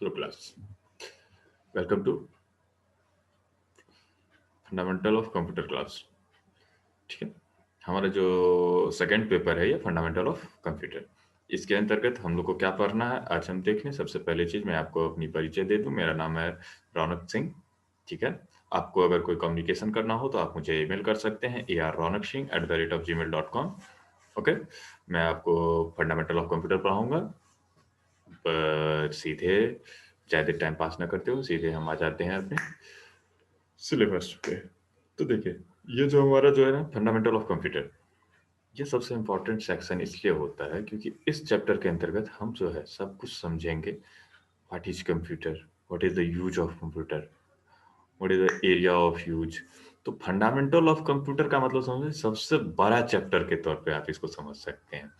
Hello class, welcome to fundamental of computer class. ठीक है, हमारा जो सेकंड पेपर है ये फंडामेंटल ऑफ कंप्यूटर, इसके अंतर्गत हम लोग को क्या पढ़ना है आज हम देख लें। सबसे पहली चीज मैं आपको अपनी परिचय दे दूं। मेरा नाम है रौनक सिंह। ठीक है, आपको अगर कोई कम्युनिकेशन करना हो तो आप मुझे ईमेल कर सकते हैं arronaksingh@gmail.com। ओके, मैं आपको फंडामेंटल ऑफ कंप्यूटर पढ़ाऊंगा। पर सीधे ज़्यादा टाइम पास ना करते हो, सीधे हम आ जाते हैं अपने सिलेबस पे। तो देखिए, ये जो हमारा जो है ना फंडामेंटल ऑफ कंप्यूटर, ये सबसे इम्पोर्टेंट सेक्शन इसलिए होता है क्योंकि इस चैप्टर के अंतर्गत हम जो है सब कुछ समझेंगे। What is computer, what is the use of computer, what is the area of use. तो फंडामेंटल ऑफ कंप्यूटर का मतलब समझे सबसे बड़ा चैप्टर के तौर पे आप इसको समझ सकते हैं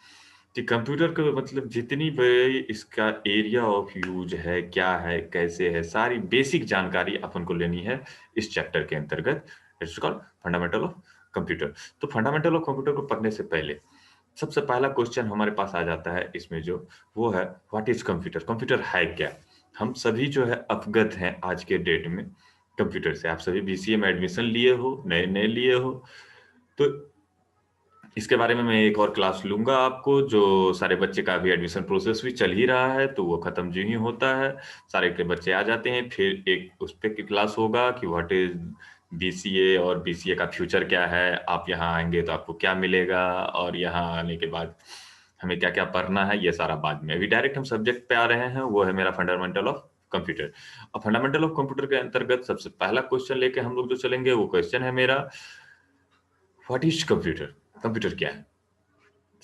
कि कंप्यूटर का मतलब जितनी बड़ी इसका एरिया ऑफ यूज है, क्या है, कैसे है, सारी बेसिक जानकारी अपन को लेनी है इस चैप्टर के अंतर्गत। It's called fundamental of computer. तो फंडामेंटल ऑफ कंप्यूटर को पढ़ने से पहले सबसे पहला क्वेश्चन हमारे पास आ जाता है इसमें जो, वो है व्हाट इज कंप्यूटर। कंप्यूटर है क्या। हम सभी जो है अवगत हैं आज के डेट में कंप्यूटर से। आप सभी बीसीए में एडमिशन लिए हो, नए नए लिए हो, तो इसके बारे में मैं एक और क्लास लूंगा आपको। जो सारे बच्चे का भी एडमिशन प्रोसेस भी चल ही रहा है, तो वो खत्म जो ही होता है सारे के बच्चे आ जाते हैं, फिर एक उस पे की क्लास होगा कि व्हाट इज बीसीए और बीसीए का फ्यूचर क्या है। आप यहाँ आएंगे तो आपको क्या मिलेगा, और यहाँ आने के बाद हमें क्या क्या पढ़ना है, ये सारा बाद में। अभी डायरेक्ट हम सब्जेक्ट पे आ रहे हैं, वो है मेरा फंडामेंटल ऑफ कंप्यूटर। और फंडामेंटल ऑफ कंप्यूटर के अंतर्गत सबसे पहला क्वेश्चन लेके हम लोग जो चलेंगे वो क्वेश्चन है मेरा, व्हाट इज कंप्यूटर। कंप्यूटर क्या है।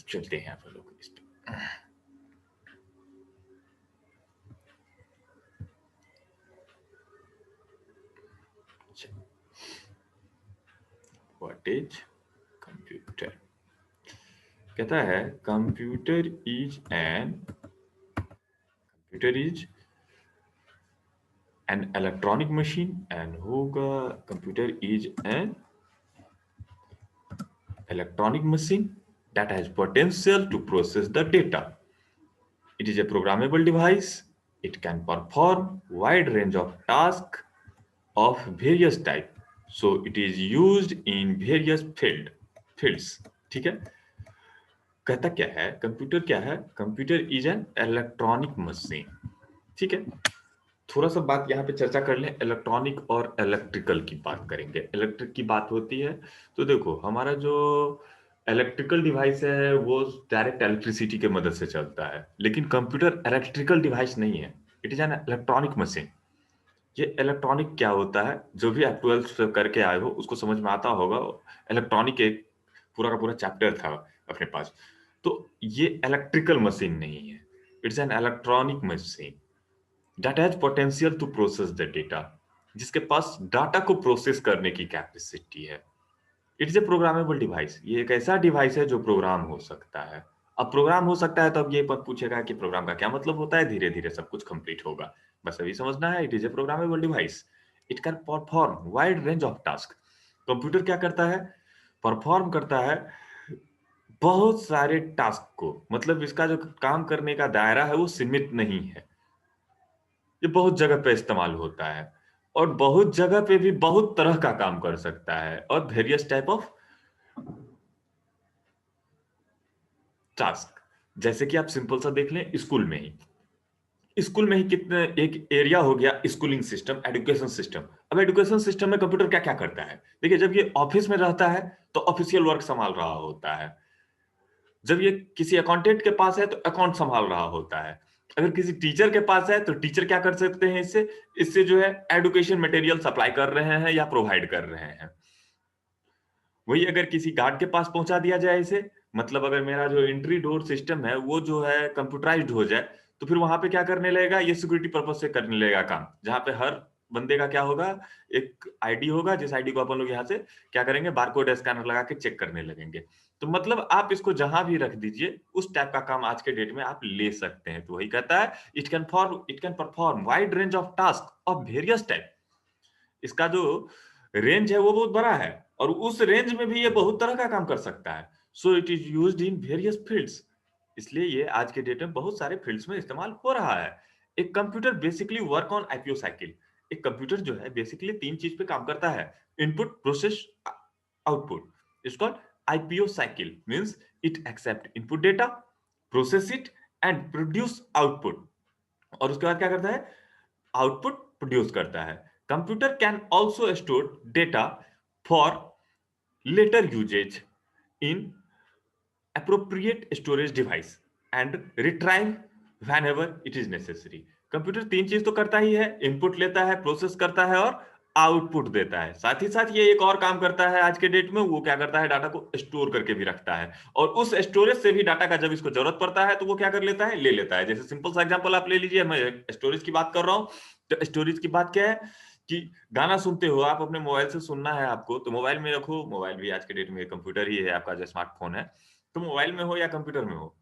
चलते हैं आप लोग इस पे। What is computer. कहता है computer is an electronic machine and होगा computer is an electronic machine that has potential to process the data. It is a programmable device. It can perform wide range of tasks of various type. So it is used in various fields. ठीक है, कहता क्या है computer क्या है। Computer is an electronic machine. ठीक है, थोड़ा सा बात यहाँ पे चर्चा कर लें। इलेक्ट्रॉनिक और इलेक्ट्रिकल की बात करेंगे। इलेक्ट्रिक की बात होती है तो देखो, हमारा जो इलेक्ट्रिकल डिवाइस है वो डायरेक्ट इलेक्ट्रिसिटी के मदद से चलता है, लेकिन कंप्यूटर इलेक्ट्रिकल डिवाइस नहीं है। It is an electronic machine. ये इलेक्ट्रॉनिक क्या होता है, जो भी आप 12th करके आए हो उसको समझ में आता होगा। इलेक्ट्रॉनिक एक पूरा का पूरा चैप्टर था अपने पास। तो ये इलेक्ट्रिकल मशीन नहीं है, it's an electronic machine that has potential to process the data, जिसके पास डाटा को प्रोसेस करने की कैपेसिटी है। It's A programmable device. ये एक ऐसा डिवाइस है जो प्रोग्राम हो सकता है। अब प्रोग्राम हो सकता है तो अब ये पद पूछेगा कि प्रोग्राम का क्या मतलब होता है। धीरे धीरे सब कुछ कंप्लीट होगा, बस अभी समझना है। It is a programmable device. It can perform wide range of task. Computer क्या करता है, परफॉर्म करता है बहुत सारे टास्क को। मतलब इसका जो काम करने का दायरा है वो सीमित नहीं है। ये बहुत जगह पे इस्तेमाल होता है और बहुत जगह पे भी बहुत तरह का काम कर सकता है, और वेरियस टाइप ऑफ टास्क। जैसे कि आप सिंपल सा देख लें, स्कूल में ही कितने एक एरिया हो गया स्कूलिंग सिस्टम, एजुकेशन सिस्टम। अब एजुकेशन सिस्टम में कंप्यूटर क्या क्या करता है। देखिए, जब ये ऑफिस में रहता है तो ऑफिशियल वर्क संभाल रहा होता है। जब ये किसी अकाउंटेंट के पास है तो अकाउंट संभाल रहा होता है। अगर किसी टीचर के पास है तो टीचर क्या कर सकते हैं, इससे इससे जो है एजुकेशन मटेरियल सप्लाई कर रहे हैं या प्रोवाइड कर रहे हैं। वही अगर किसी गार्ड के पास पहुंचा दिया जाए इसे, मतलब अगर मेरा जो एंट्री डोर सिस्टम है वो जो है कंप्यूटराइज्ड हो जाए, तो फिर वहां पे क्या करने लगेगा, ये सिक्योरिटी पर्पज से करने लगेगा काम। जहां पे हर बंदे का क्या होगा, एक आईडी होगा, जिस आईडी को अपन लोग यहाँ से क्या करेंगे, बारकोड स्कैनर लगा के चेक करने लगेंगे। तो मतलब आप इसको जहां भी रख दीजिए, उस टाइप का काम आज के डेट में आप ले सकते हैं। तो वही कहता है it can perform wide range of task of various type. इसका जो रेंज है वो बहुत बड़ा है, और उस रेंज में भी ये बहुत तरह का काम कर सकता है। So it is used in various fields. इसलिए ये आज के डेट में बहुत सारे फील्ड्स में इस्तेमाल हो रहा है। एक computer basically work on IPO cycle. एक कंप्यूटर जो है बेसिकली 3 चीज पे काम करता है, input, process, output. It's called IPO cycle, means it accept input data, process it and produce output. और उसके बाद क्या करता है, आउटपुट प्रोड्यूस करता है। Computer can also store data for later usage in appropriate storage device and retrieve whenever it is necessary। Computer 3 चीज तो करता ही है, इनपुट लेता है, प्रोसेस करता है और आउटपुट देता है। साथ ही साथ ये एक और काम करता है आज के डेट में, वो क्या करता है, डाटा को स्टोर करके भी रखता है। और उस स्टोरेज से भी डाटा का जब इसको जरूरत पड़ता है तो वो क्या कर लेता है, ले लेता है। जैसे सिंपल सा एग्जांपल आप ले लीजिए, मैं स्टोरेज की बात कर रहा हूं, तो स्टोरेज की बात क्या है कि गाना सुनते हो आप, अपने मोबाइल से सुनना है आपको, तो मोबाइल में रखो। मोबाइल भी आज के डेट में कंप्यूटर ही है, आपका जो स्मार्टफोन है, तो मोबाइल में हो या कंप्यूटर में हो,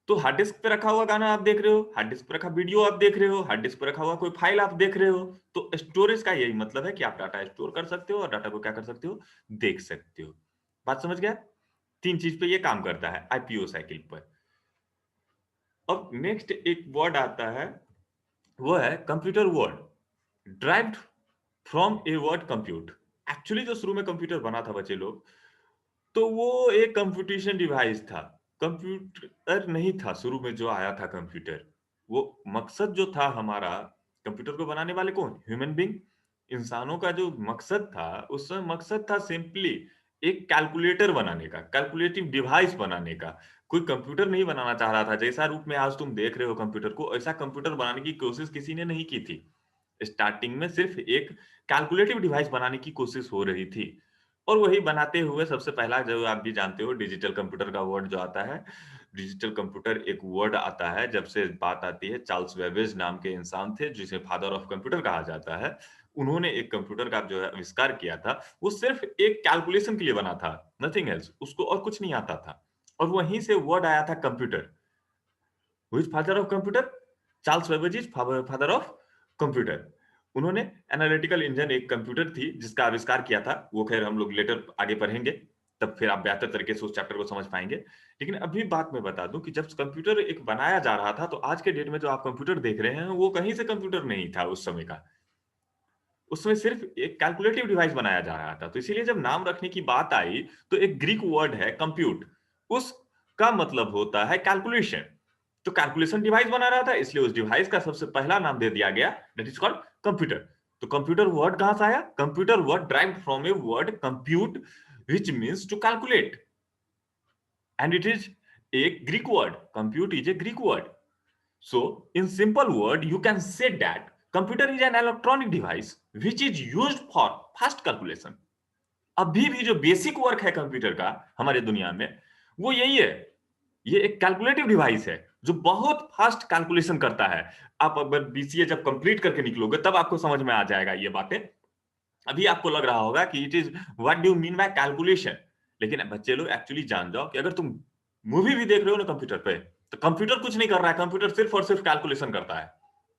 तो हार्ड डिस्क पे रखा हुआ गाना आप देख रहे हो, हार्ड डिस्क पे रखा वीडियो आप देख रहे हो, हार्ड डिस्क पे रखा हुआ कोई फाइल आप देख रहे हो। तो स्टोरेज का यही मतलब है कि आप डाटा स्टोर कर सकते हो और डाटा को क्या कर सकते हो, देख सकते हो। बात समझ गया? 3 चीज पे ये काम करता है आईपीओ साइकिल पर। अब नेक्स्ट एक वर्ड आता है, वो है computer word, derived from a word compute. Actually जो शुरू में कंप्यूटर बना था बच्चे लोग, तो वो एक कंप्यूटेशन डिवाइस था, कंप्यूटर नहीं था शुरू में जो आया था कंप्यूटर। वो मकसद जो था हमारा, कंप्यूटर को बनाने वाले कौन, ह्यूमन बीइंग, इंसानों का जो मकसद था, उस समय मकसद था सिंपली एक कैलकुलेटर बनाने का, कैलकुलेटिव डिवाइस बनाने का। कोई कंप्यूटर नहीं बनाना चाह रहा था। जैसा रूप में आज तुम देख रहे हो कंप्यूटर को, ऐसा कंप्यूटर बनाने की कोशिश किसी ने नहीं की थी। स्टार्टिंग में सिर्फ एक कैलकुलेटिव डिवाइस बनाने की कोशिश हो रही थी। और वही बनाते हुए सबसे पहला, जो आप भी जानते हो, डिजिटल कंप्यूटर का वर्ड जो आता है, डिजिटल कंप्यूटर एक वर्ड आता है जब से बात आती है। चार्ल्स बेबेज नाम के इंसान थे, जिसे फादर ऑफ कंप्यूटर कहा जाता है। उन्होंने एक कंप्यूटर का जो है आविष्कार किया था, वो सिर्फ एक कैलकुलेशन के लिए बना था, नथिंग एल्स, उसको और कुछ नहीं आता था। और वहीं से वर्ड आया था computer. Who is father of computer? Charles Babbage is father of computer. उन्होंने एनालिटिकल इंजन, एक कंप्यूटर थी जिसका आविष्कार किया था, वो खैर हम लोग लेटर आगे पढ़ेंगे, तब फिर आप बेहतर तरीके से उस चैप्टर को समझ पाएंगे। लेकिन अभी बात मैं बता दूं कि जब कंप्यूटर एक बनाया जा रहा था, तो आज के डेट में जो आप कंप्यूटर देख रहे हैं, वो कहीं से कंप्यूटर नहीं था उस समय का। उसमें सिर्फ एक कैलकुलेटिव डिवाइस बनाया जा रहा था। तो इसीलिए जब नाम रखने की बात आई, तो एक ग्रीक वर्ड है कंप्यूट, उसका मतलब होता है कैलकुलेशन। तो कैलकुलेशन डिवाइस बना रहा था, इसलिए उस डिवाइस का सबसे पहला नाम दे दिया गया, दैट इज कॉल्ड कंप्यूटर। तो कंप्यूटर वर्ड कहां से आया? Computer word derived from a word compute, which means to calculate, and it is a Greek word. Compute is a Greek word. So in simple word you can say that computer is an electronic device which is used for fast calculation। अभी भी जो basic work है computer का हमारे दुनिया में, वो यही है। ये एक कैलकुलेटिव डिवाइस है जो बहुत फास्ट कैलकुलेशन करता है। आप अगर बीसीए जब कंप्लीट करके निकलोगे, तब आपको समझ में आ जाएगा ये बातें। अभी आपको लग रहा होगा कि it is, what do you mean by calculation. लेकिन बच्चे लोग एक्चुअली जान जाओ कि अगर तुम मूवी भी देख रहे हो ना कंप्यूटर पे, तो कंप्यूटर कुछ नहीं कर रहा है, कंप्यूटर सिर्फ और सिर्फ कैलकुलेशन करता है।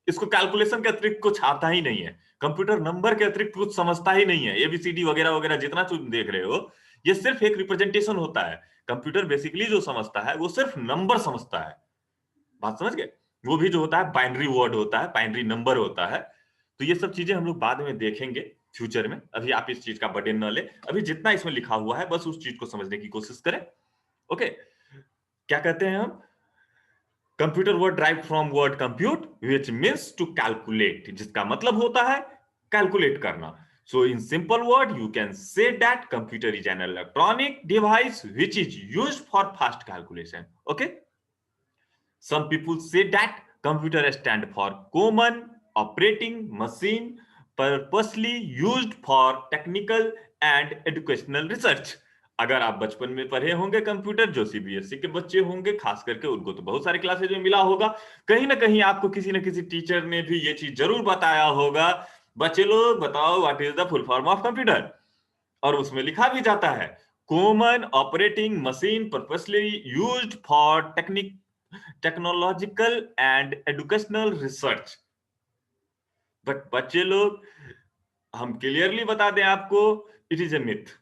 इसको कैलकुलेशन के अतिरिक्त कुछ आता ही नहीं है। कंप्यूटर नंबर के अतिरिक्त कुछ समझता ही नहीं है। एबीसीडी वगैरह वगैरह जितना तुम देख रहे हो, ये सिर्फ एक रिप्रेजेंटेशन होता है। कंप्यूटर बेसिकली जो समझता है, वो सिर्फ नंबर समझता है। बात समझ गए? वो भी जो होता है बाइनरी वर्ड होता है, बाइनरी नंबर होता है। तो ये सब चीजें हम लोग बाद में देखेंगे फ्यूचर में। अभी आप इस चीज का बर्डन न ले, अभी जितना इसमें लिखा हुआ है बस उस चीज को समझने की कोशिश करें। ओके, क्या कहते हैं हम? Computer word drive from word compute which means to calculate, जिसका मतलब होता है कैलकुलेट करना। So in simple word you can say that computer is an electronic device which is used for fast calculation. Okay, some people say that computer stand for common operating machine, purposely used for technical and educational research। अगर आप बचपन में पढ़े होंगे computer, जो CBSE के बच्चे होंगे खास करके, उनको तो बहुत सारे क्लासेज में मिला होगा। कहीं ना कहीं आपको किसी न किसी टीचर ने भी ये चीज जरूर बताया होगा, बच्चे लोग बताओ what is the full form of computer. और उसमें लिखा भी जाता है common operating machine purposely used for technological and educational research. But बच्चे लोग, हम क्लियरली बता दें आपको, इट इज ए मिथ।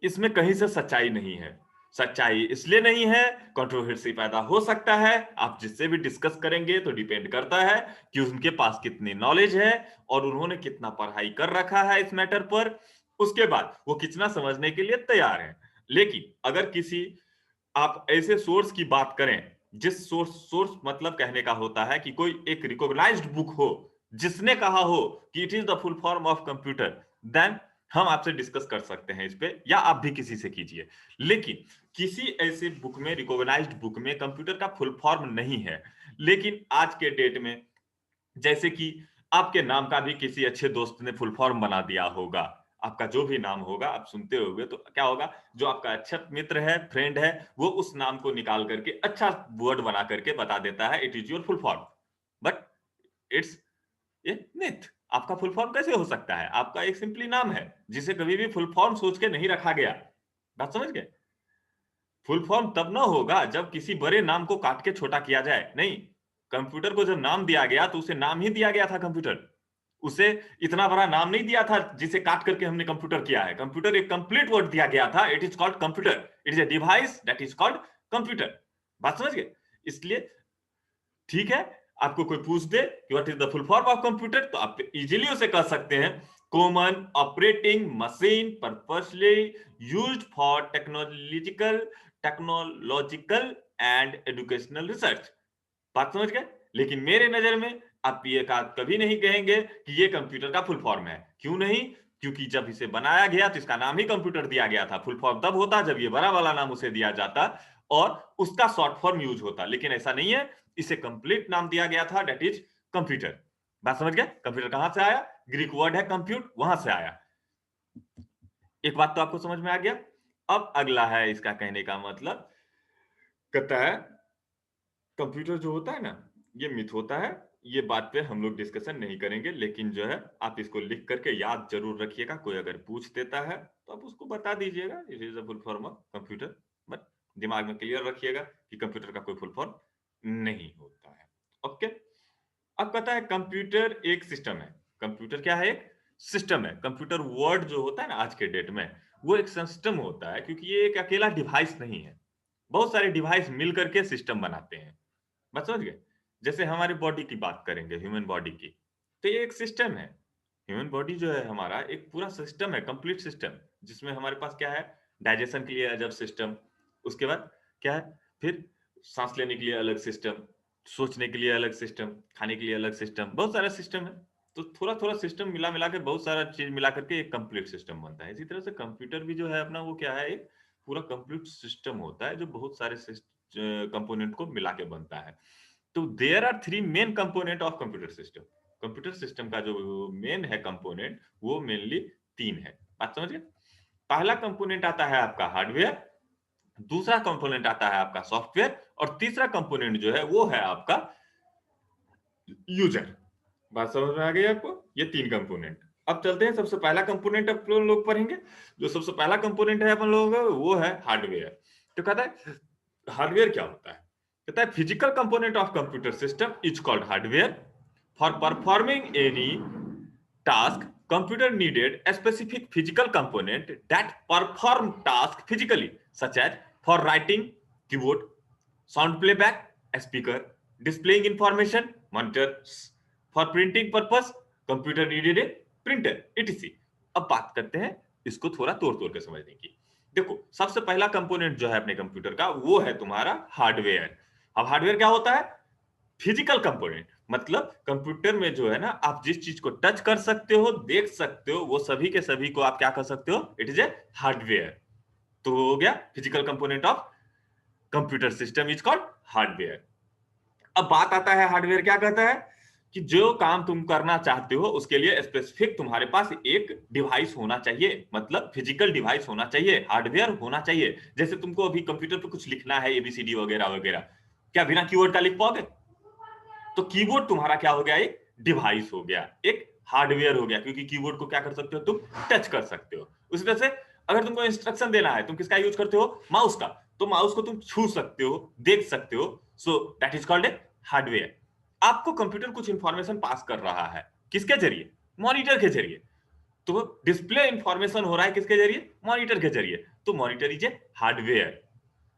इसमें कहीं से सच्चाई नहीं है। सच्चाई इसलिए नहीं है, कंट्रोवर्सी पैदा हो सकता है, आप जिससे भी डिस्कस करेंगे तो डिपेंड करता है कि उनके पास कितनी नॉलेज है और उन्होंने कितना पढ़ाई कर रखा है इस मैटर पर, उसके बाद वो कितना समझने के लिए तैयार है। लेकिन अगर किसी आप ऐसे सोर्स की बात करें, जिस सोर्स मतलब कहने का होता है कि कोई एक रिकॉग्नाइज्ड बुक हो, जिसने कहा हो कि it is the full form of computer, then हम आपसे डिस्कस कर सकते हैं इस पे, या आप भी किसी से कीजिए। लेकिन किसी ऐसे बुक में, रिकॉग्नाइज्ड बुक में कंप्यूटर का फुल फॉर्म नहीं है। लेकिन आज के डेट में, जैसे कि आपके नाम का भी किसी अच्छे दोस्त ने फुल फॉर्म बना दिया होगा, आपका जो भी नाम होगा आप सुनते होंगे, तो क्या होगा, जो आपका अच्छा मित्र है, फ्रेंड है, वो उस नाम को निकाल करके अच्छा वर्ड बना करके बता देता है, it is your full form. But it's a myth. आपका फुल फॉर्म कैसे हो सकता है? आपका एक सिंपली नाम है, जिसे कभी भी फुल फॉर्म सोच के नहीं रखा गया। बात समझ गए? फुल फॉर्म तब ना होगा जब किसी बड़े नाम को काट के छोटा किया जाए। नहीं, कंप्यूटर को जब नाम दिया गया तो उसे नाम ही दिया गया था कंप्यूटर। उसे इतना बड़ा नाम नहीं दिया था जिसे काट करके हमने कंप्यूटर किया है। कंप्यूटर एक कंप्लीट वर्ड दिया गया था, it is called computer, it is a device that is called computer. बात समझ गए? इसलिए ठीक है, आपको कोई पूछ दे कि what is the full form of computer, तो आप इजीली उसे कह सकते हैं, common operating machine purposely used for technological and educational research. बात समझ गए? लेकिन मेरे नजर में आप ये कभी नहीं कहेंगे कि ये कंप्यूटर का फुल फॉर्म है। क्यों नहीं? क्योंकि जब इसे बनाया गया तो इसका नाम ही कंप्यूटर दिया गया था। फुल फॉर्म तब होता जब ये बड़ा वाला नाम उसे दिया जाता और उसका शॉर्ट फॉर्म यूज होता, लेकिन ऐसा नहीं है। इसे कंप्लीट नाम दिया गया था, दैट इज कंप्यूटर। बात समझ गए? कंप्यूटर कहां से आया? ग्रीक वर्ड है कंप्यूट, वहां से आया। एक बात तो आपको समझ में आ गया। अब अगला है इसका कहने का मतलब, कहता है कंप्यूटर जो होता है ना, ये मिथ होता है। ये बात पे हम लोग डिस्कशन नहीं करेंगे, लेकिन जो है आप इसको लिख करके याद जरूर रखिएगा। कोई अगर पूछ देता है तो आप उसको बता दीजिएगा, it is a full form of computer. But दिमाग में क्लियर रखिएगा कि कंप्यूटर का कोई फुल फॉर्म नहीं होता है। ओके। अब कहता है कंप्यूटर एक सिस्टम है। कंप्यूटर क्या है? एक सिस्टम है। कंप्यूटर वर्ड जो होता है ना आज के डेट में, वो एक सिस्टम होता है, क्योंकि ये एक अकेला डिवाइस नहीं है। बहुत सारे डिवाइस मिल करके सिस्टम बनाते हैं। बात समझ गए? जैसे हमारी बॉडी की बात करेंगे, ह्यूमन बॉडी की, तो ये एक सिस्टम है। ह्यूमन बॉडी जो है हमारा एक पूरा सिस्टम है, कंप्लीट सिस्टम, जिसमें हमारे पास क्या है, डाइजेशन के लिए अलग सिस्टम, उसके बाद क्या है, फिर सांस लेने के लिए अलग सिस्टम, सोचने के लिए अलग सिस्टम, खाने के लिए अलग सिस्टम, बहुत सारा सिस्टम है। तो थोड़ा थोड़ा सिस्टम मिला मिला के, बहुत सारा चीज मिला करके एक कंप्लीट सिस्टम बनता है। इसी तरह से कंप्यूटर भी जो है अपना, वो क्या है, एक पूरा कंप्लीट सिस्टम होता है, जो बहुत सारे कंपोनेंट को मिला के बनता है। तो there are three main component of computer system. Computer system का जो मेन है कंपोनेंट, वो मेनली तीन है। बात समझ गए? पहला कंपोनेंट आता है आपका हार्डवेयर, दूसरा कंपोनेंट आता है आपका सॉफ्टवेयर, और तीसरा कंपोनेंट जो है वो है आपका यूजर। बात समझ में आ गई आपको? ये तीन कंपोनेंट। अब चलते हैं, सबसे पहला कंपोनेंट अपन लोग पढ़ेंगे। जो सबसे पहला कंपोनेंट है अपन लोगों का, वो है हार्डवेयर। तो कहता है हार्डवेयर क्या होता है? कहता है physical component of computer system is called hardware. For performing any task, computer needed a specific physical component that perform task physically, such as for writing, keyboard, sound playback, a speaker, displaying information, monitors, for printing purpose, computer needed a printer, etc. अब बात करते हैं इसको थोड़ा तोड़ तोड़ के समझने की। देखो, सबसे पहला कंपोनेंट जो है अपने कंप्यूटर का, वो है तुम्हारा हार्डवेयर। अब हार्डवेयर क्या होता है? Physical component. मतलब कंप्यूटर में जो है ना, आप जिस चीज को टच कर सकते हो, देख सकते हो, वो सभी के सभी को आप क्या कर सकते हो, इट इज ए हार्डवेयर। तो हो गया physical component of computer system is called hardware. अब बात आता है हार्डवेयर क्या कहता है, कि जो काम तुम करना चाहते हो उसके लिए स्पेसिफिक तुम्हारे पास एक डिवाइस होना चाहिए, मतलब फिजिकल डिवाइस होना चाहिए, हार्डवेयर होना चाहिए। जैसे तुमको अभी कंप्यूटर पे कुछ लिखना है, एबीसीडी वगैरह वगैरह, क्या बिना कीबोर्ड का लिख पाओगे? तो कीबोर्ड तुम्हारा क्या हो गया, एक डिवाइस हो गया, एक हार्डवेयर हो गया, क्योंकि कीबोर्ड को क्या कर सकते हो तुम, टच कर सकते हो। उसी तरह से अगर तुमको इंस्ट्रक्शन देना है, तुम किसका यूज करते हो, माउस का, तो माउस को तुम छू सकते हो, देख सकते हो, so that is called a hardware. आपको कंप्यूटर कुछ इंफॉर्मेशन पास कर रहा है, किसके जरिए, मॉनिटर के जरिए। तो डिस्प्ले इंफॉर्मेशन हो रहा है किसके जरिए, मॉनिटर के जरिए, तो मॉनिटर इज ए हार्डवेयर।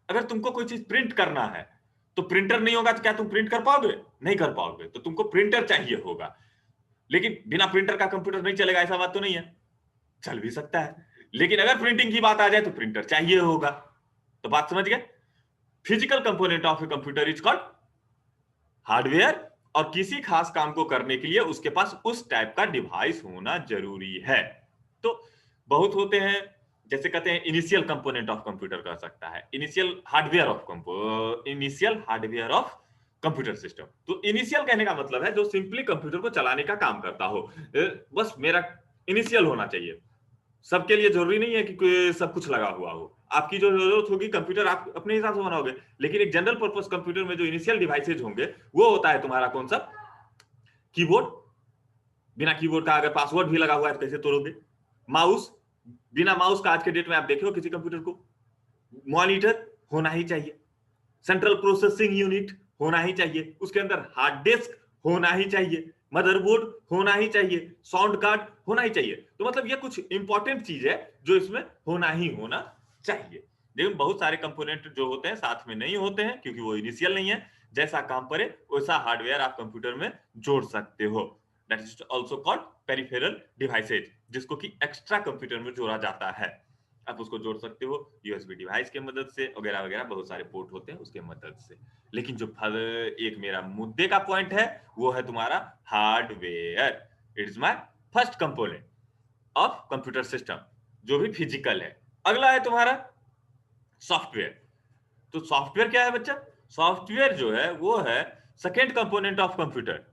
अगर तुमको कोई चीज प्रिंट करना है तो प्रिंटर नहीं होगा तो क्या तुम प्रिंट कर पाओगे? नहीं कर पाओगे, तो तुमको प्रिंटर चाहिए होगा। लेकिन बिना प्रिंटर का कंप्यूटर नहीं चलेगा ऐसा बात तो नहीं है, चल भी सकता है। लेकिन अगर प्रिंटिंग की बात आ जाए तो प्रिंटर चाहिए होगा। तो बात समझ गए? Physical component of a computer is called hardware, और किसी खास काम को करने के लिए उसके पास उस टाइप का डिवाइस होना जरूरी है। तो बहुत होते हैं, जैसे कहते हैं इनिशियल कंपोनेंट ऑफ कंप्यूटर कर सकता है, initial hardware of computer system. तो इनिशियल कहने का मतलब है जो सिंपली कंप्यूटर को चलाने का काम करता हो, बस मेरा इनिशियल होना चाहिए। सबके लिए जरूरी नहीं है कि सब कुछ लगा हुआ हो, आपकी जो जरूरत होगी कंप्यूटर आप अपने हिसाब से बनाओगे। लेकिन एक जनरल पर्पस कंप्यूटर में जो इनिशियल डिवाइसेज होंगे वो होता है तुम्हारा कौन सा? कीबोर्ड। बिना कीबोर्ड का अगर पासवर्ड भी लगा हुआ है तो कैसे तोड़ोगे? माउस, बिना माउस का आज के डेट में आप देखे हो किसी कंप्यूटर को? मॉनिटर होना ही चाहिए, सेंट्रल प्रोसेसिंग यूनिट होना ही चाहिए, उसके अंदर हार्ड डिस्क होना ही चाहिए, मदरबोर्ड होना ही चाहिए, साउंड कार्ड होना ही चाहिए। तो मतलब ये कुछ इंपॉर्टेंट चीज है जो इसमें होना ही होना चाहिए। लेकिन बहुत सारे कंपोनेंट जो होते हैं साथ में नहीं होते हैं क्योंकि वो इनिशियल नहीं है। जैसा काम पड़े वैसा हार्डवेयर आप कंप्यूटर में जोड़ सकते हो। That is also called peripheral devices, जिसको कि एक्स्ट्रा कंप्यूटर में जोड़ा जाता है। आप उसको जोड़ सकते हो यूएसबी डिवाइस के मदद से, वगैरह वगैरह बहुत सारे पोर्ट होते हैं उसके मदद से। लेकिन जो एक मेरा मुद्दे का पॉइंट है वो है तुम्हारा hardware. It is my first component of computer system, जो भी फिजिकल है। अगला है तुम्हारा सॉफ्टवेयर। तो सॉफ्टवेयर क्या है बच्चा? सॉफ्टवेयर जो है वो है सेकेंड कंपोनेंट ऑफ कंप्यूटर,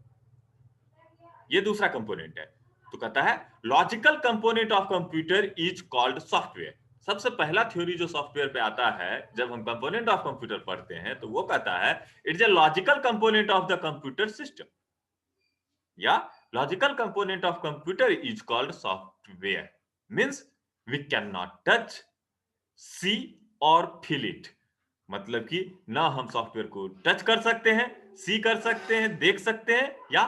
ये दूसरा कंपोनेंट है। तो कहता है logical component of computer is called software. सबसे पहला थ्योरी जो सॉफ्टवेयर पे आता है जब हम कंपोनेंट ऑफ कंप्यूटर पढ़ते हैं तो वो कहता है it's a logical component of the computer system, या logical component of computer is called software. Means we can not touch, see और फील इट। मतलब कि ना हम सॉफ्टवेयर को टच कर सकते हैं, सी कर सकते हैं, देख सकते हैं या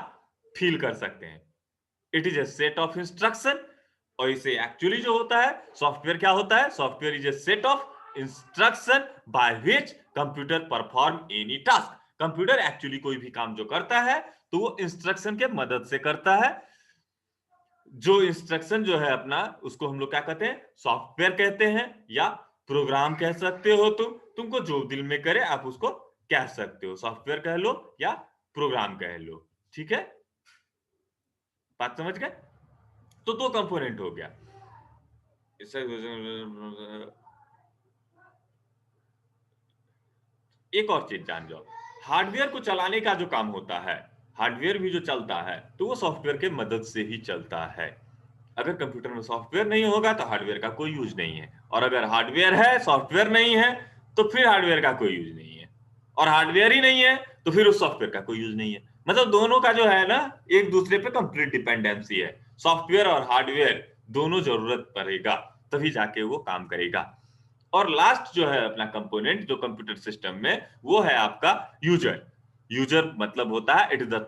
फील कर सकते हैं। It is a set of instruction. और इसे एक्चुअली जो होता है सॉफ्टवेयर क्या होता है? Software is a set of instruction by which computer perform any task. Computer actually कोई भी काम जो करता है तो वो इंस्ट्रक्शन के मदद से करता है। जो इंस्ट्रक्शन जो है अपना उसको हम लोग क्या कहते हैं? सॉफ्टवेयर कहते हैं, या प्रोग्राम कह सकते हो। तुमको जो दिल में करे आप उसको कह सकते हो, सॉफ्टवेयर कह लो या प्रोग्राम कह लो। ठीक है, बात समझ गए? तो दो कंपोनेंट हो गया। एक और चीज जान जाओ, हार्डवेयर को चलाने का जो काम होता है, हार्डवेयर भी जो चलता है तो वो सॉफ्टवेयर के मदद से ही चलता है। अगर कंप्यूटर में सॉफ्टवेयर नहीं होगा तो हार्डवेयर का कोई यूज नहीं है, और अगर हार्डवेयर है सॉफ्टवेयर नहीं है तो फिर हार्डवेयर का कोई यूज नहीं है, और हार्डवेयर ही नहीं है तो फिर उस सॉफ्टवेयर का कोई यूज नहीं है। मतलब दोनों का जो है ना एक दूसरे पे कंप्लीट डिपेंडेंसी है। सॉफ्टवेयर और हार्डवेयर दोनों जरूरत पड़ेगा तभी जाके वो काम करेगा। और लास्ट जो है अपना कंपोनेंट जो कंप्यूटर सिस्टम में वो है आपका यूजर। यूजर मतलब होता है it is the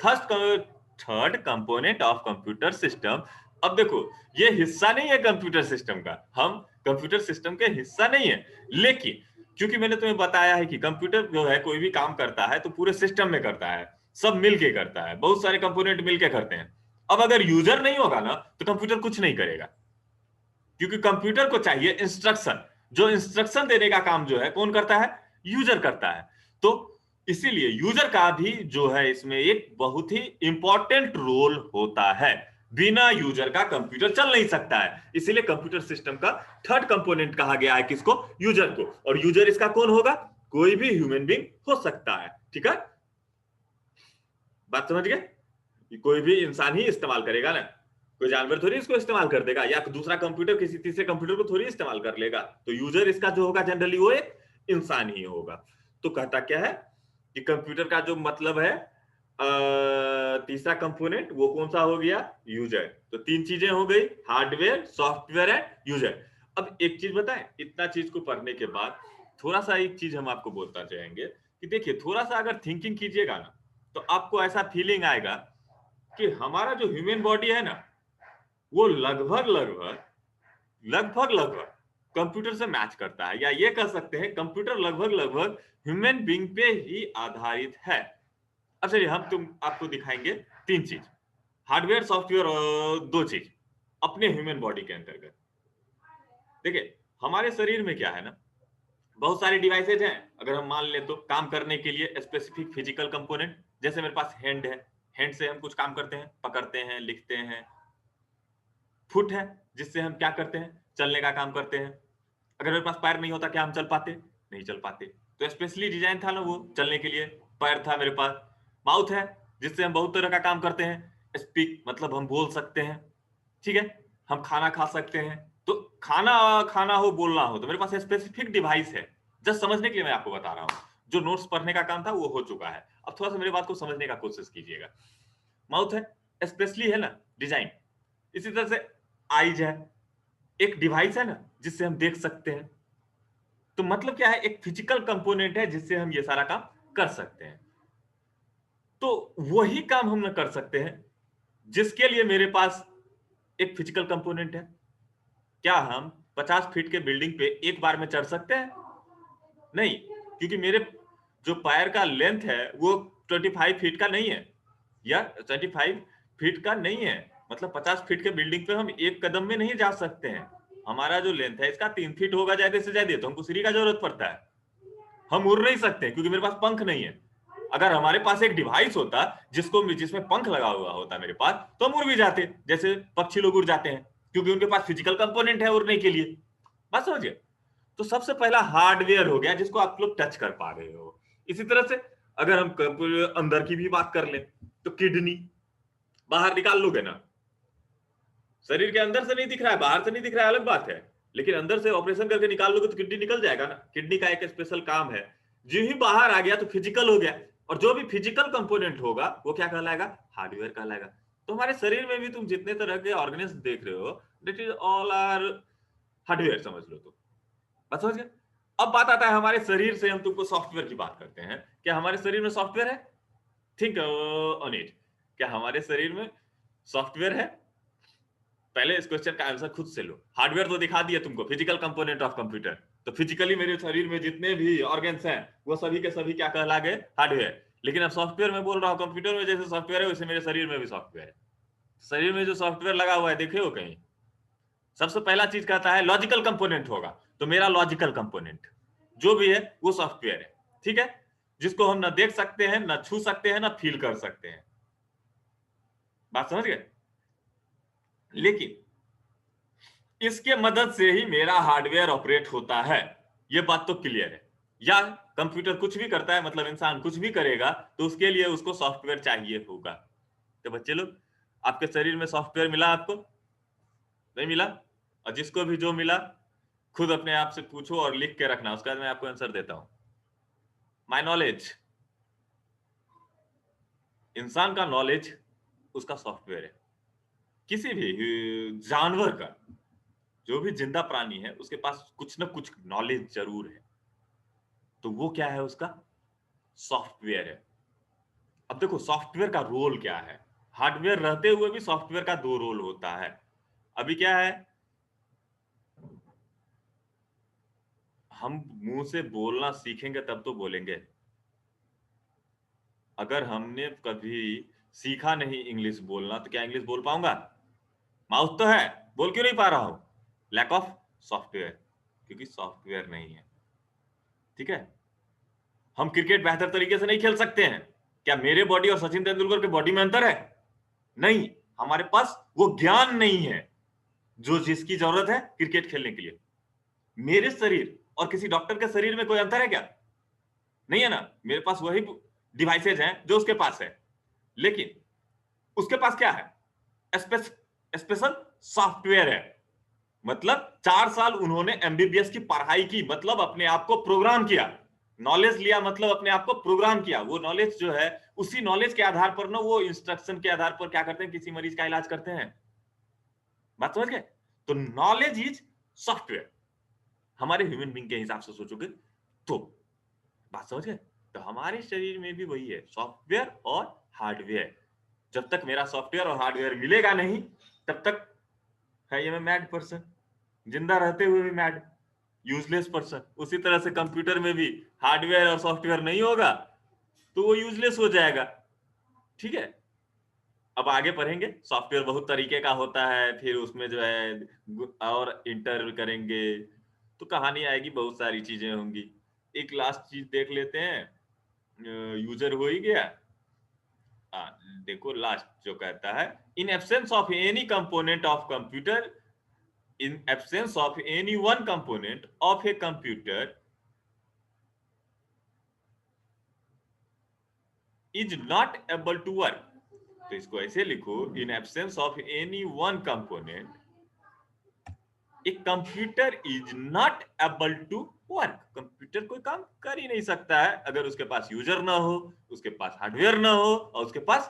third component of computer system. अब देखो ये हिस्सा नहीं है कंप्यूटर सिस्टम का, हम कंप्यूटर सिस्टम के हिस्सा नहीं है, लेकिन क्योंकि मैंने तुम्हें बताया है कि कंप्यूटर जो है कोई भी काम करता है तो पूरे सिस्टम में करता है, सब मिलके करता है, बहुत सारे कंपोनेंट मिलके करते हैं। अब अगर यूजर नहीं होगा ना तो कंप्यूटर कुछ नहीं करेगा, क्योंकि कंप्यूटर को चाहिए इंस्ट्रक्शन। जो इंस्ट्रक्शन देने का काम जो है कौन करता है? यूजर करता है। तो इसीलिए यूजर का भी जो है इसमें एक बहुत ही इंपॉर्टेंट रोल होता है। बिना यूजर का कंप्यूटर चल नहीं सकता है, इसीलिए कंप्यूटर सिस्टम का थर्ड कंपोनेंट कहा गया है किसको? यूजर को। और यूजर इसका कौन होगा? कोई भी ह्यूमन बीइंग हो सकता है। ठीक है, बात समझ गए? कोई भी इंसान ही इस्तेमाल करेगा ना, कोई जानवर थोड़ी इसको इस्तेमाल कर देगा, या दूसरा कंप्यूटर किसी तीसरे कंप्यूटर को थोड़ी इस्तेमाल कर लेगा। तो यूजर इसका जो होगा जनरली वो एक इंसान ही होगा। तो कहता क्या है कि कंप्यूटर का जो मतलब है तीसरा कंपोनेंट वो कौन सा हो गया? यूजर। तो तीन चीजें हो गई, हार्डवेयर, सॉफ्टवेयर एंड यूजर। अब एक चीज बताएं, इतना चीज को पढ़ने के बाद थोड़ा सा एक चीज हम आपको बोलता चाहेंगे कि देखिए थोड़ा सा अगर थिंकिंग कीजिएगा ना तो आपको ऐसा फीलिंग आएगा कि हमारा जो ह्यूमन बॉडी है ना वो लगभग लगभग लगभग लगभग कंप्यूटर से मैच करता है, या ये कह सकते हैं कंप्यूटर लगभग लगभग ह्यूमन बीइंग पे ही आधारित है। अब चलिए हम तुम आपको दिखाएंगे 3 चीज, हार्डवेयर, सॉफ्टवेयर और 2 चीज अपने ह्यूमन बॉडी के अंतर्गत। देखिए हमारे शरीर में क्या है ना, बहुत सारे डिवाइसेज हैं। अगर हम मान ले तो काम करने के लिए स्पेसिफिक फिजिकल कंपोनेंट, जैसे मेरे पास हैंड है, हैंड से हम कुछ काम करते हैं, पकड़ते हैं, लिखते हैं। फुट है जिससे हम क्या करते हैं, चलने का काम करते हैं। अगर मेरे पास पैर नहीं होता क्या हम चल पाते? नहीं चल पाते। तो स्पेशली डिजाइन था ना वो चलने के लिए, पैर था मेरे पास। माउथ है जिससे हम बहुत तरह का काम करते हैं, स्पीक मतलब हम बोल सकते हैं, ठीक है। हम खाना खा सकते हैं। तो खाना खाना हो, बोलना हो, तो मेरे पास स्पेसिफिक डिवाइस है। जस्ट समझने के लिए मैं आपको बता रहा हूँ। जो नोट्स पढ़ने का काम था वो हो चुका है, अब थोड़ा सा मेरी बात को समझने का कोशिश कीजिएगा। माउथ है, स्पेशली है ना डिजाइन। इसी तरह से आईज है, एक डिवाइस है ना जिससे हम देख सकते हैं। तो मतलब क्या है, एक फिजिकल कंपोनेंट है जिससे हम ये सारा काम कर सकते हैं। तो वही काम हम ना कर सकते हैं जिसके लिए मेरे पास एक फिजिकल कंपोनेंट है। क्या हम 50 फीट के बिल्डिंग पे एक बार में चढ़ सकते हैं? नहीं, क्योंकि मेरे जो पैर का लेंथ है वो 25 फीट का नहीं है, या 25 फीट का नहीं है। मतलब 50 फीट के बिल्डिंग पे हम एक कदम में नहीं जा सकते हैं। हमारा जो लेंथ है इसका 3 फीट होगा ज्यादा से ज्यादा, तो हमको सीढ़ी का जरूरत पड़ता है। हम उड़ नहीं सकते क्योंकि मेरे पास पंख नहीं है। अगर हमारे पास एक डिवाइस होता जिसमें पंख लगा हुआ होता मेरे पास, तो हम उड़ भी जाते, जैसे पक्षी लोग उड़ जाते हैं, क्योंकि उनके पास फिजिकल कंपोनेंट है उड़ने के लिए। बात समझिए। तो सबसे पहला हार्डवेयर हो गया जिसको आप लोग टच कर पा रहे हो। इसी तरह से अगर हम अंदर की भी बात कर ले, तो किडनी बाहर निकाल लोगे ना, शरीर के अंदर से नहीं दिख रहा है, बाहर से नहीं दिख रहा है, अलग बात है। लेकिन अंदर से ऑपरेशन करके निकाल लोगे तो किडनी निकल जाएगा ना। किडनी का एक स्पेशल काम है, जो ही बाहर आ गया तो फिजिकल हो गया। और जो भी फिजिकल कंपोनेंट होगा वो क्या कहलाएगा? हार्डवेयर कहलाएगा। तो हमारे शरीर में भी तुम जितने तरह के ऑर्गेनिज्म देख रहे हो, that is all are hardware, समझ लो। तो बात समझ गए। अब बात आता है हमारे शरीर से हम तुमको सॉफ्टवेयर की बात करते हैं। क्या हमारे शरीर में सॉफ्टवेयर है? Think on it. क्या हमारे शरीर में सॉफ्टवेयर है? पहले इस क्वेश्चन का आंसर खुद से लो। हार्डवेयर तो दिखा दिया तुमको, फिजिकल कंपोनेंट ऑफ कंप्यूटर। तो फिजिकली मेरे शरीर में जितने भी ऑर्गन्स हैं वो सभी के सभी क्या कहला गए? हार्डवेयर। लेकिन अब सॉफ्टवेयर में बोल रहा हूँ, कंप्यूटर में जैसे सॉफ्टवेयर है वैसे मेरे शरीर में भी सॉफ्टवेयर है। शरीर में जो सॉफ्टवेयर लगा हुआ है देखे हो कहीं? सबसे पहला चीज कहता है लॉजिकल कंपोनेंट होगा, तो मेरा लॉजिकल कंपोनेंट जो भी है वो सॉफ्टवेयर है, ठीक है। जिसको हम ना देख सकते हैं, ना छू सकते हैं, ना फील कर सकते हैं। बात समझ गए। लेकिन इसके मदद से ही मेरा हार्डवेयर ऑपरेट होता है, ये बात तो क्लियर है। या कंप्यूटर कुछ भी करता है, मतलब इंसान कुछ भी करेगा तो उसके लिए उसको सॉफ्टवेयर चाहिए होगा। तो बच्चे लोग, आपके शरीर में सॉफ्टवेयर मिला आपको? नहीं मिला। और जिसको भी जो मिला खुद अपने आप से पूछो और लिख के रखना, उसके बाद मैं आपको आंसर देता हूं। माय नॉलेज, इंसान का नॉलेज उसका सॉफ्टवेयर है। किसी भी जानवर का, जो भी जिंदा प्राणी है उसके पास कुछ ना कुछ नॉलेज जरूर है, तो वो क्या है? उसका सॉफ्टवेयर है। अब देखो सॉफ्टवेयर का रोल क्या है। हार्डवेयर रहते हुए भी सॉफ्टवेयर का 2 रोल होता है। अभी क्या है, हम मुंह से बोलना सीखेंगे तब तो बोलेंगे। अगर हमने कभी सीखा नहीं इंग्लिश बोलना तो क्या इंग्लिश बोल पाऊंगा? माउथ तो है, बोल क्यों नहीं पा रहा हूं? लैक ऑफ सॉफ्टवेयर, क्योंकि सॉफ्टवेयर नहीं है, ठीक है। हम क्रिकेट बेहतर तरीके से नहीं खेल सकते हैं। क्या मेरे बॉडी और सचिन तेंदुलकर के बॉडी में अंतर है? नहीं। हमारे पास वो ज्ञान नहीं है जो जिसकी जरूरत है क्रिकेट खेलने के लिए। मेरे शरीर और किसी डॉक्टर के शरीर में कोई अंतर है क्या? नहीं है ना। मेरे पास वही डिवाइसेज हैं जो उसके पास है, लेकिन उसके पास क्या है? स्पेशल सॉफ्टवेयर है। मतलब 4 साल उन्होंने एमबीबीएस की पढ़ाई की, मतलब अपने आप को प्रोग्राम किया। नॉलेज लिया मतलब अपने आप को प्रोग्राम किया। वो नॉलेज जो है, उसी नॉलेज के आधार पर ना वो इंस्ट्रक्शन के आधार पर क्या करते हैं, किसी मरीज का इलाज करते हैं। बात समझ गए। तो नॉलेज इज सॉफ्टवेयर, हमारे ह्यूमन बीइंग के हिसाब से सोचोगे तो। बात समझ गए। तो हमारे शरीर में भी वही है, सॉफ्टवेयर और हार्डवेयर। जब तक मेरा सॉफ्टवेयर और हार्डवेयर मिलेगा नहीं तब तक है ये मैं मैड पर्सन, जिंदा रहते हुए भी मैड। Useless person. उसी तरह से कंप्यूटर में भी हार्डवेयर और सॉफ्टवेयर नहीं होगा तो वो यूजलेस हो जाएगा। ठीक है, अब आगे पढ़ेंगे। सॉफ्टवेयर बहुत तरीके का होता है, फिर उसमें जो है और इंटर करेंगे तो कहानी आएगी, बहुत सारी चीजें होंगी। एक लास्ट चीज देख लेते हैं। यूजर हो ही गया। देखो लास्ट जो कहता है, in absence of any component of computer, in absence of any one component of a computer is not able to work. तो इसको ऐसे लिखो, in absence of any one component एक computer is not able to work. Computer कोई काम कर ही नहीं सकता है अगर उसके पास यूजर ना हो, उसके पास हार्डवेयर ना हो और उसके पास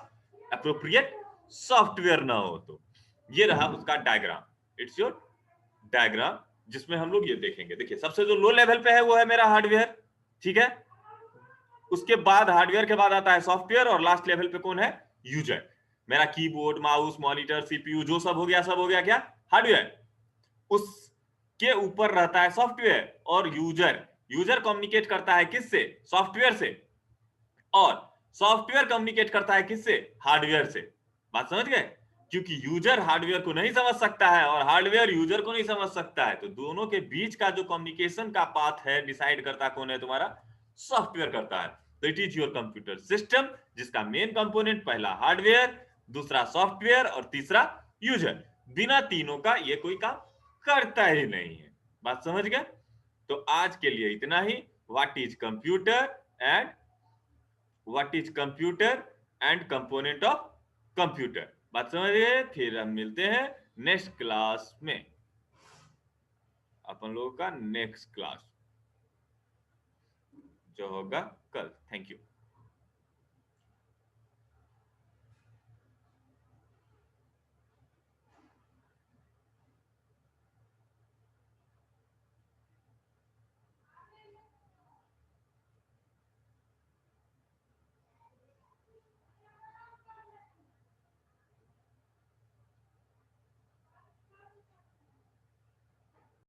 अप्रोप्रिएट सॉफ्टवेयर ना हो। तो ये रहा उसका डायग्राम। इट्स योर डायग्राम, जिसमें हम लोग ये देखेंगे। देखिए सबसे जो लो लेवल पे है वो है मेरा हार्डवेयर। ठीक है, उसके बाद हार्डवेयर के बाद आता है सॉफ्टवेयर और लास्ट लेवल पे कौन है? यूजर। मेरा कीबोर्ड, माउस, मॉनिटर, सीपीयू जो सब हो गया, सब हो गया क्या? हार्डवेयर। उसके ऊपर रहता है सॉफ्टवेयर और यूजर। यूजर कम्युनिकेट करता है किससे? सॉफ्टवेयर से। और सॉफ्टवेयर कम्युनिकेट करता है किससे? हार्डवेयर से। बात समझ गए? क्योंकि यूजर हार्डवेयर को नहीं समझ सकता है और हार्डवेयर यूजर को नहीं समझ सकता है, तो दोनों के बीच का जो कम्युनिकेशन का पाथ है डिसाइड करता कौन है? तुम्हारा सॉफ्टवेयर करता है। तो it is your computer system, जिसका मेन कंपोनेंट पहला हार्डवेयर, दूसरा सॉफ्टवेयर और तीसरा यूजर। बिना तीनों का ये कोई काम करता ही नहीं है। बात समझ गए? तो आज के लिए इतना ही। What is computer and what is computer and component of computer. बात समझ गए? फिर हम मिलते हैं नेक्स्ट क्लास में, अपन लोगों का नेक्स्ट क्लास जो होगा कल। Thank you.